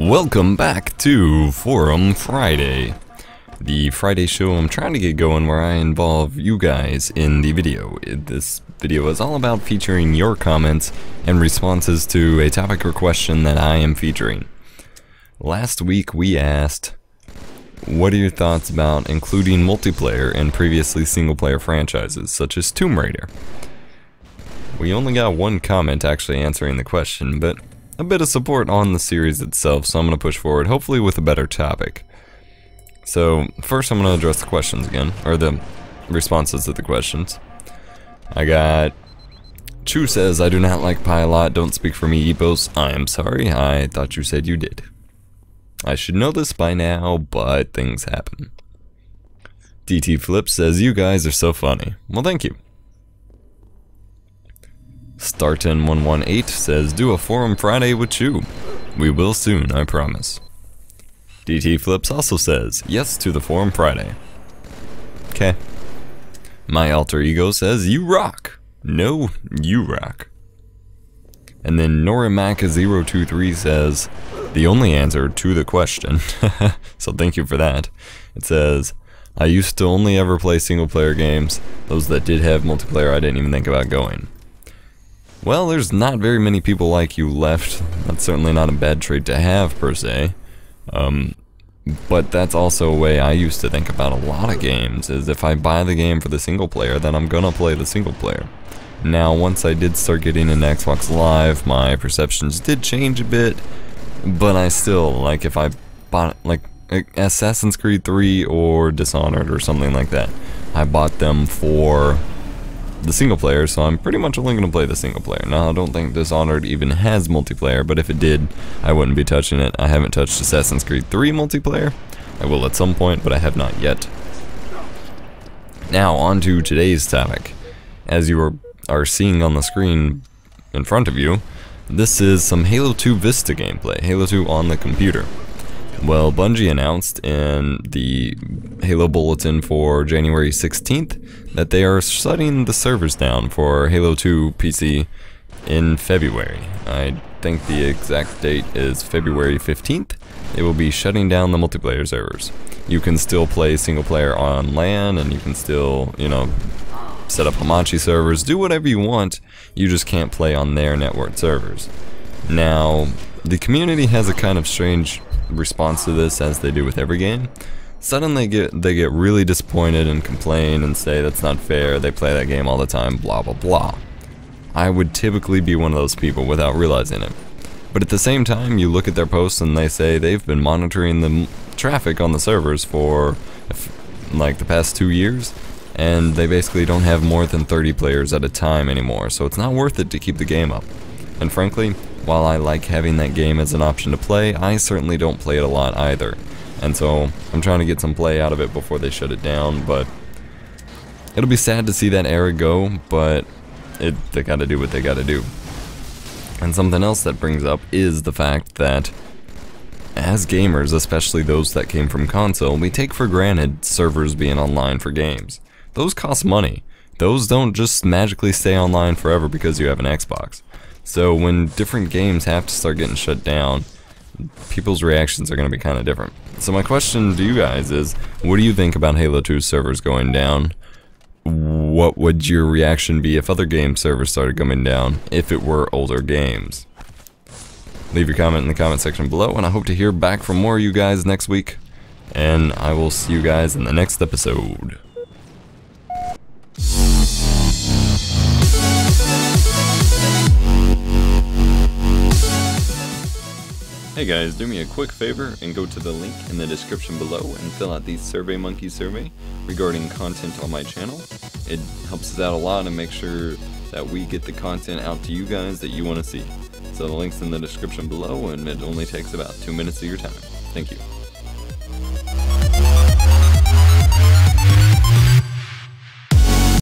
Welcome back to Forum Friday, the Friday show I'm trying to get going where I involve you guys in the video. This video is all about featuring your comments and responses to a topic or question that I am featuring. Last week we asked, what are your thoughts about including multiplayer in previously single-player franchises, such as Tomb Raider? We only got one comment actually answering the question, but a bit of support on the series itself, so I'm going to push forward, hopefully with a better topic. So, first I'm going to address the questions again, or the responses to the questions. I got Chu says, I do not like pie a lot, don't speak for me, Epos. I am sorry, I thought you said you did. I should know this by now, but things happen. DT Flip says, you guys are so funny. Well, thank you. Starton118 says, do a Forum Friday with Chu. We will soon, I promise. DT Flips also says, yes to the Forum Friday. Okay. My alter ego says, you rock. No, you rock. And then Norimaka023 says, the only answer to the question. So thank you for that. It says, I used to only ever play single player games. Those that did have multiplayer I didn't even think about going. Well, there's not very many people like you left. That's certainly not a bad trait to have, per se. But that's also a way I used to think about a lot of games, is if I buy the game for the single player, then I'm gonna play the single player. Now, once I did start getting into Xbox Live, my perceptions did change a bit, but I still, like, if I bought, like, Assassin's Creed 3 or Dishonored or something like that, I bought them for the single player, so I'm pretty much only going to play the single player. Now, I don't think Dishonored even has multiplayer, but if it did, I wouldn't be touching it. I haven't touched Assassin's Creed 3 multiplayer. I will at some point, but I have not yet. Now, on to today's topic. As you are seeing on the screen in front of you, this is some Halo 2 Vista gameplay, Halo 2 on the computer. Well, Bungie announced in the Halo Bulletin for January 16th that they are shutting the servers down for Halo 2 PC in February. I think the exact date is February 15th. They will be shutting down the multiplayer servers. You can still play single player on LAN, and you can still, you know, set up Hamachi servers, do whatever you want, you just can't play on their network servers. Now, the community has a kind of strange response to this, as they do with every game. Suddenly they get really disappointed and complain and say that's not fair, they play that game all the time, blah blah blah. I would typically be one of those people without realizing it. But at the same time, you look at their posts and they say they've been monitoring the traffic on the servers for like the past 2 years, and they basically don't have more than 30 players at a time anymore, so it's not worth it to keep the game up. And frankly, while I like having that game as an option to play, I certainly don't play it a lot either. And so, I'm trying to get some play out of it before they shut it down, but it'll be sad to see that era go, but they gotta do what they gotta do. And something else that brings up is the fact that as gamers, especially those that came from console, we take for granted servers being online for games. Those cost money. Those don't just magically stay online forever because you have an Xbox. So when different games have to start getting shut down, people's reactions are going to be kind of different. So my question to you guys is, what do you think about Halo 2 servers going down? What would your reaction be if other game servers started coming down, if it were older games? Leave your comment in the comment section below, and I hope to hear back from more of you guys next week. And I will see you guys in the next episode. Hey guys, do me a quick favor and go to the link in the description below and fill out the SurveyMonkey survey regarding content on my channel. It helps us out a lot and makes sure that we get the content out to you guys that you want to see. So the link's in the description below, and it only takes about 2 minutes of your time. Thank you.